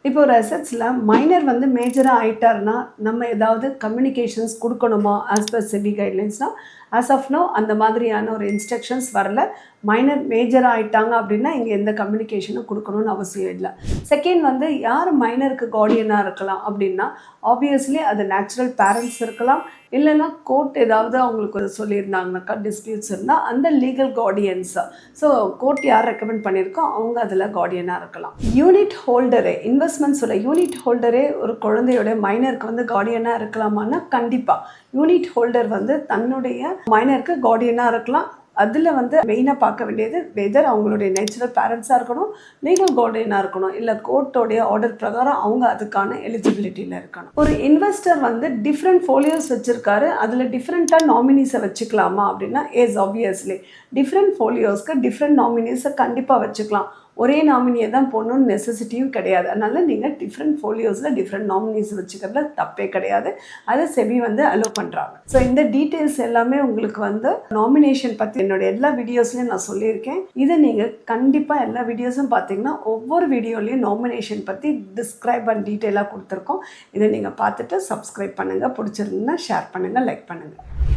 இப்போ ஒரு அசெட்ஸில் மைனர் வந்து மேஜராக ஆயிட்டாருன்னா நம்ம ஏதாவது கம்யூனிகேஷன்ஸ் கொடுக்கணுமா ஆஸ் பர் செபி கைட்லைன்ஸ்னால் ஆஸ் ஆஃப் நோ அந்த மாதிரியான ஒரு இன்ஸ்ட்ரக்ஷன்ஸ் வரல. மைனர் மேஜராக ஆயிட்டாங்க அப்படின்னா இங்கே எந்த கம்யூனிகேஷனும் கொடுக்கணும்னு அவசியம் இல்லை. செகண்ட் வந்து யார் மைனருக்கு கார்டியனாக இருக்கலாம் அப்படின்னா ஆப்வியஸ்லி அது நேச்சுரல் பேரண்ட்ஸ் இருக்கலாம், இல்லைன்னா கோர்ட் ஏதாவது அவங்களுக்கு சொல்லியிருந்தாங்கனாக்கா டிஸ்பியூட்ஸ் இருந்தால் அந்த லீகல் கார்டியன்ஸ். ஸோ கோர்ட் யார் ரெக்கமெண்ட் பண்ணியிருக்கோ அவங்க அதில் கார்டியனாக இருக்கலாம். யூனிட் ஹோல்டரே இன்வெஸ்ட்மெண்ட்ஸோட யூனிட் ஹோல்டரே ஒரு குழந்தையோட மைனருக்கு வந்து கார்டியனாக இருக்கலாமான்னா கண்டிப்பாக யூனிட் ஹோல்டர் வந்து தன்னுடைய மைனருக்கு கார்டியனாக இருக்கலாம். அதில் வந்து மெயினாக பார்க்க வேண்டியது வெதர் அவங்களுடைய நேச்சுரல் பேரண்ட்ஸாக இருக்கணும், லீகல் கார்டியனாக இருக்கணும், இல்லை கோர்ட்டோடைய ஆர்டர் பிரகாரம் அவங்க அதுக்கான எலிஜிபிலிட்டியில் இருக்கணும். ஒரு இன்வெஸ்டர் வந்து டிஃப்ரெண்ட் ஃபோலியோஸ் வச்சுருக்காரு, அதில் டிஃப்ரெண்ட்டாக நாமினிஸை வச்சுக்கலாமா அப்படின்னா எஸ் ஆப்வியஸ்லி டிஃப்ரெண்ட் ஃபோலியோஸ்க்கு டிஃப்ரெண்ட் நாமினிஸை கண்டிப்பாக வச்சுக்கலாம். ஒரே நாமினியை தான் போடணும்னு நெசசிட்டியும் கிடையாது. அதனால் நீங்கள் டிஃப்ரெண்ட் ஃபோலியோஸில் டிஃப்ரெண்ட் நாமினிஸ் வச்சுக்கிறதுல தப்பே கிடையாது. அதை செபி வந்து அலோவ் பண்ணுறாங்க. ஸோ இந்த டீட்டெயில்ஸ் எல்லாமே உங்களுக்கு வந்து நாமினேஷன் பற்றி என்னோடய எல்லா வீடியோஸ்லையும் நான் சொல்லியிருக்கேன். இதை நீங்கள் கண்டிப்பாக எல்லா வீடியோஸும் பார்த்தீங்கன்னா ஒவ்வொரு வீடியோலையும் நாமினேஷன் பற்றி டிஸ்கிரைப் அண்ட் டீட்டெயிலாக கொடுத்துருக்கோம். இதை நீங்கள் பார்த்துட்டு சப்ஸ்கிரைப் பண்ணுங்கள், பிடிச்சிருந்தீங்கன்னா ஷேர் பண்ணுங்கள், லைக் பண்ணுங்கள்.